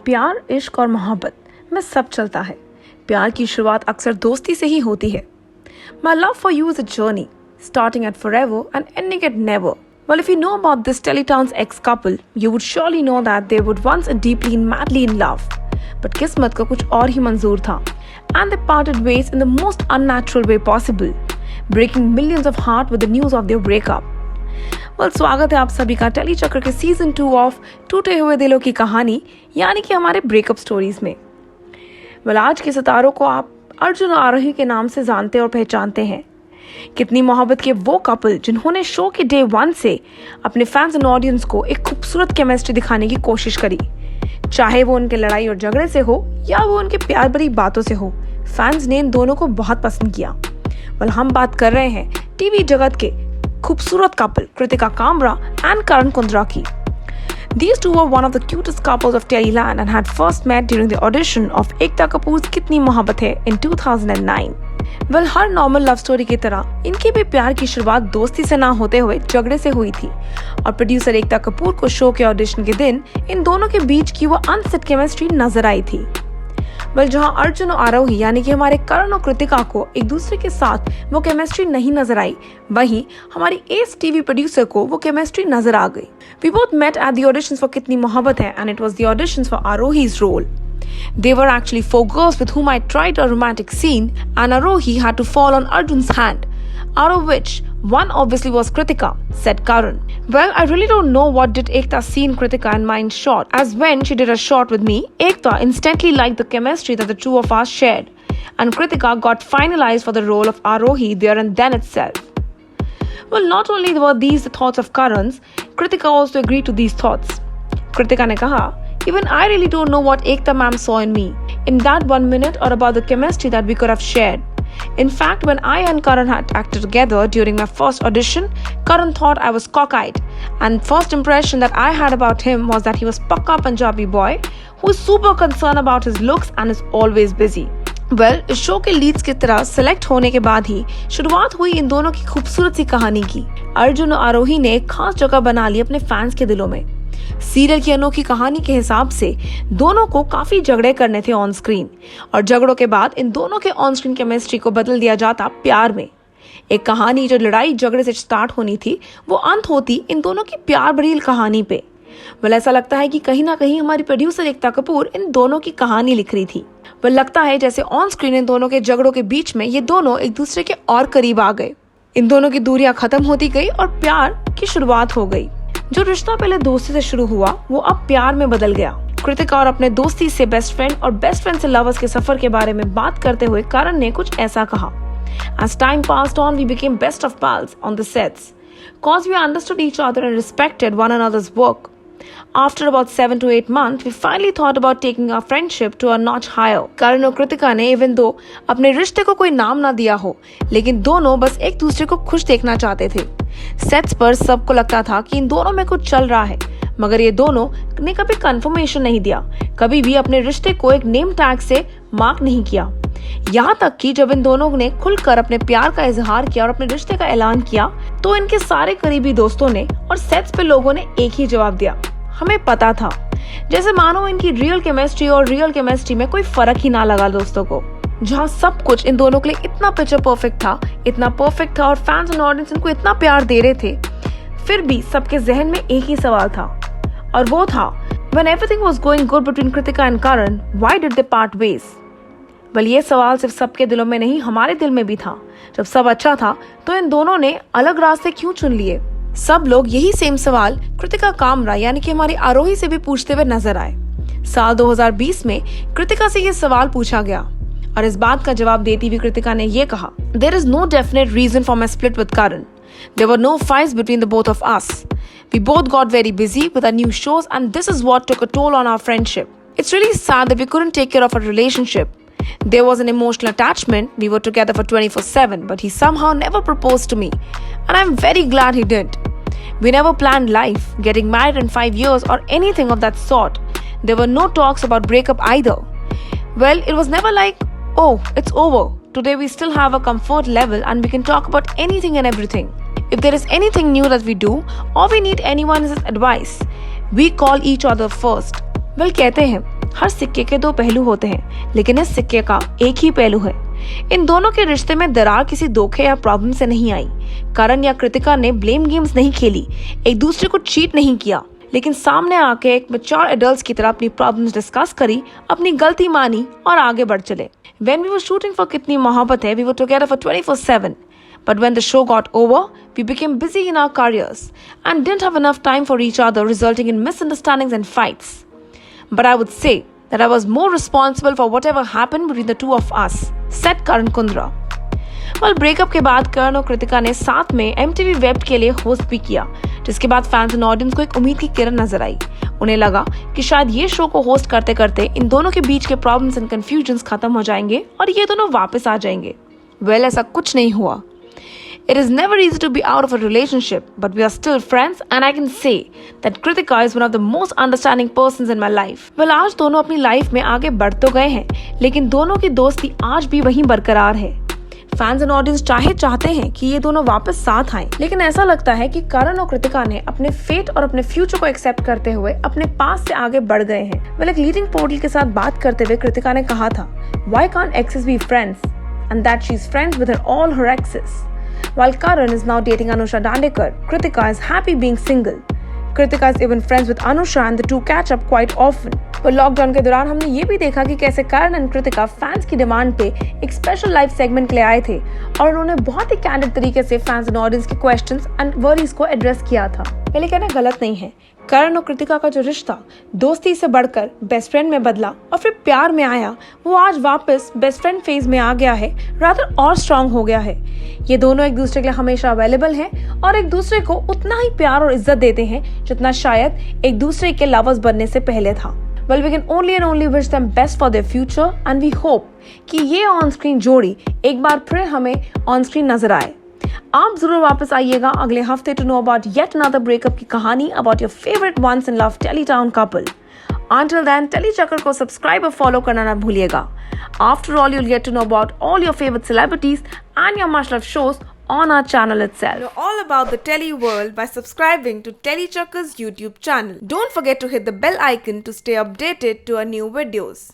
प्यार, इश्क और मोहब्बत में सब चलता है। प्यार की शुरुआत अक्सर दोस्ती से ही होती है। My love for you is a journey, starting at forever and ending at never. Well, if you know about this Teletown's ex-couple, you would surely know that they were once deeply and madly in love. But किस्मत को कुछ और ही मंजूर था. And they parted ways in the most unnatural way possible, breaking millions of hearts with the news of their breakup. Well, स्वागत है आप सभी का टेली चक्र के सीजन 2 ऑफ टूटे हुए दिलों की कहानी, यानी कि हमारे ब्रेकअप स्टोरीज में। Well, आज के सितारों को आप अर्जुन और आरोही के नाम से जानते और पहचानते हैं। कितनी मोहब्बत के वो कपल जिन्होंने शो के डे 1 से अपने फैंस एंड ऑडियंस को एक खूबसूरत केमिस्ट्री दिखाने की कोशिश करी। चाहे वो उनके लड़ाई और झगड़े से हो या वो उनके प्यार भरी बातों से हो, फैंस ने इन दोनों को बहुत पसंद किया। Well, हम बात कर रहे हैं टीवी जगत के खूबसूरत कपल कृतिका कामरा एंड करण कुंद्रा की। These two were one of the cutest couples of Teleland and had first met during the audition of Ekta Kapoor's कितनी मोहब्बत है in 2009. Well, her normal love story की तरह इनके भी प्यार की शुरुआत दोस्ती से ना होते हुए झगड़े से हुई थी और प्रोड्यूसर एकता कपूर को शो के ऑडिशन के दिन इन दोनों के बीच की वो अनसेट केमिस्ट्री नजर आई थी। Well, जहां अर्जुन और आरोही यानी कि हमारे करण और कृतिका को एक दूसरे के साथ वो केमिस्ट्री नहीं नजर आई, वहीं हमारी एस टीवी प्रोड्यूसर को वो केमिस्ट्री नजर आ गई। We both met at the auditions for कितनी मोहब्बत है and it was the auditions for Arohi's role. They were actually 4 girls with whom I tried a romantic scene and Arohi had to fall on Arjun's hand, out of which one obviously was Kritika, said Karan. Well, I really don't know what did Ekta see in Kritika and mine shot, as when she did a shot with me, Ekta instantly liked the chemistry that the two of us shared, and Kritika got finalized for the role of Arohi there and then itself. Well, not only were these the thoughts of Karan's, Kritika also agreed to these thoughts. Kritika ने कहा, even I really don't know what Ekta ma'am saw in me in that 1 minute or about the chemistry that we could have shared. In fact, when I and Karan had acted together during my first audition, Karan thought I was cockeyed, and first impression that I had about him was that he was pakka Punjabi boy who is super concerned about his looks and is always busy. Well, इस show के Leeds की तरह select होने के बाद ही शुरुआत हुई इन दोनों की खूबसूरत सी कहानी की। अर्जुन और आरोही ने एक खास जगह बना ली अपने फैंस के दिलों में। सीरियल की अनोखी कहानी के हिसाब से दोनों को काफी झगड़े करने थे ऑन स्क्रीन और झगड़ों के बाद इन दोनों के ऑन स्क्रीन केमिस्ट्री को बदल दिया जाता प्यार में। एक कहानी जो लड़ाई झगड़े से स्टार्ट होनी थी वो अंत होती इन दोनों की प्यार भरी कहानी पे। वह ऐसा लगता है कि कहीं ना कहीं हमारी प्रोड्यूसर एकता कपूर इन दोनों की कहानी लिख रही थी। वह लगता है जैसे ऑन स्क्रीन इन दोनों के झगड़ों के बीच में ये दोनों एक दूसरे के और करीब आ गए। इन दोनों की दूरियां खत्म होती गई और प्यार की शुरुआत हो गई। जो रिश्ता पहले दोस्ती से शुरू हुआ वो अब प्यार में बदल गया। कृतिका और अपने दोस्ती से बेस्ट फ्रेंड और बेस्ट फ्रेंड से लवर्स के सफर के बारे में बात करते हुए करण ने कुछ ऐसा कहा, As time passed on, we became best of pals on the sets, cause we understood each other and respected one another's work. After about 7 to 8 months, we finally thought about taking our friendship to a notch higher. करण और कृतिका ने even though अपने रिश्ते को कोई नाम ना दिया हो, लेकिन दोनों बस एक दूसरे को खुश देखना चाहते थे। सेट्स पर सबको लगता था कि इन दोनों में कुछ चल रहा है, मगर ये दोनों ने कभी कंफर्मेशन नहीं दिया, कभी भी अपने रिश्ते को एक नेम टैग से मार्क नहीं किया। यहाँ तक कि जब इन दोनों ने खुलकर अपने प्यार का इजहार किया और अपने रिश्ते का ऐलान किया, तो इनके सारे करीबी दोस्तों ने और सेट्स पे लोगों ने एक ही जवाब दिया, हमें पता था। जैसे मानो इनकी रियल केमिस्ट्री और रियल केमिस्ट्री में कोई फर्क ही ना लगा दोस्तों को। जहाँ सब कुछ इन दोनों के लिए इतना पिक्चर परफेक्ट था, इतना परफेक्ट था और फैंस एंड ऑडियंस इनको इतना प्यार दे रहे थे, फिर भी सबके जहन में एक ही सवाल था और वो था, when everything was going good between Kritika and Karan, why did they part ways? Well, ये सवाल सिर्फ सबके दिलों में नहीं, हमारे दिल में भी था। जब सब अच्छा था तो इन दोनों ने अलग रास्ते क्यों चुन लिए? सब लोग यही सेम सवाल कृतिका कामरा यानी कि हमारी आरोही से भी पूछते हुए नजर आए। साल 2020 में कृतिका से ये सवाल पूछा गया और इस बात का जवाब देती हुई कृतिका ने ये कहा, There is no definite reason for my split with Karan. There were no fights between the both of us. We both got very busy with our new shows and this is what took a toll on our friendship. It's really sad that we couldn't take care of our relationship. There was an emotional attachment. We were together for 24/7, but he somehow never proposed to me. And I'm very glad he didn't. We never planned life, getting married in 5 years or anything of that sort. There were no talks about breakup either. Well, it was never like, oh, it's over. Today we still have a comfort level and we can talk about anything and everything. If there is anything new that we do or we need anyone's advice, we call each other first. Well, कहते हैं हर सिक्के के दो पहलू होते हैं, लेकिन इस सिक्के का एक ही पहलू है। इन दोनों के रिश्ते में दरार किसी धोखे या प्रॉब्लम से नहीं आई। करण या कृतिका ने ब्लेम गेम्स नहीं खेली, एक दूसरे को चीट नहीं किया, लेकिन सामने आके एक मैच्योर एडल्ट्स की तरह अपनी प्रॉब्लम्स डिस्कस करी, अपनी गलती मानी और आगे बढ़ चले। When we were shooting for कितनी मोहब्बत है, we were together for 24/7. But when the show got over, we became busy in our careers and didn't have enough time for each other, resulting in misunderstandings and fights. But I would say that I was more responsible for whatever happened between the two of us, said Karan Kundra. Well, breakup के बाद करण और कृतिका ने साथ में MTV web के लिए host भी किया, जिसके बाद फैंस एंड ऑडियंस को एक उम्मीद की किरण नजर आई। उन्हें लगा कि शायद ये शो को होस्ट करते करते इन दोनों के बीच के प्रॉब्लम्स एंड कंफ्यूजन्स खत्म हो जाएंगे और ये दोनों वापस आ जाएंगे। वेल, ऐसा कुछ नहीं हुआ। It is never easy to be out of a relationship, but we are still friends and I can say that Kritika is one of the most understanding persons in my life. Well, आज दोनों अपनी life में आगे बढ़ तो गए हैं, लेकिन दोनों की दोस्ती आज भी वहीं बरकरार है। फैंस एंड ऑडियंस चाहते हैं कि ये दोनों वापस साथ आएं, लेकिन ऐसा लगता है कि करण और कृतिका ने अपने फेट और अपने फ्यूचर को एक्सेप्ट करते हुए अपने पास से आगे बढ़ गए हैं। वेल, एक लीडिंग पोर्टल के साथ बात करते हुए कृतिका ने कहा था, "Why can't exes be friends?" and that she's friends with all her exes. While Karan is now dating Anusha Dandekar, Kritika is happy being single. Kritika is even friends with Anusha and the two catch up quite often. पर lockdown के दौरान हमने ये भी देखा कि कैसे करण और कृतिका फैंस की डिमांड पे एक स्पेशल लाइव सेगमेंट के लिए आए थे और उन्होंने बहुत ही कैंडिड तरीके से फैंस एंड ऑडियंस के क्वेश्चंस एंड वरीज को एड्रेस किया था। पहले कहना गलत नहीं है, करण और कृतिका का जो रिश्ता दोस्ती से बढ़कर बेस्ट फ्रेंड में बदला और फिर प्यार में आया, वो आज वापस बेस्ट फ्रेंड फेज में आ गया है, रादर और स्ट्रांग हो गया है। ये दोनों एक दूसरे के लिए हमेशा अवेलेबल हैं और एक दूसरे को उतना ही प्यार और इज्जत देते हैं जितना शायद एक दूसरे के लवर्स बनने से पहले था। Well, we can only and only wish them best for their future and we hope कि ये ऑन स्क्रीन जोड़ी एक बार फिर हमें ऑन स्क्रीन नजर आए। आप जरूर वापस आइएगा अगले हफ्ते to know about yet another breakup की कहानी about your favourite once in love Teletown कपल। Until then, टेलीचक्कर को सब्सक्राइब और फॉलो करना ना भूलिएगा। After all, you'll get to know about all your favorite celebrities and your much loved shows on our channel itself. Know all about the Telly world by subscribing to Telechucker's YouTube channel. Don't forget to hit the bell icon to stay updated to our new videos.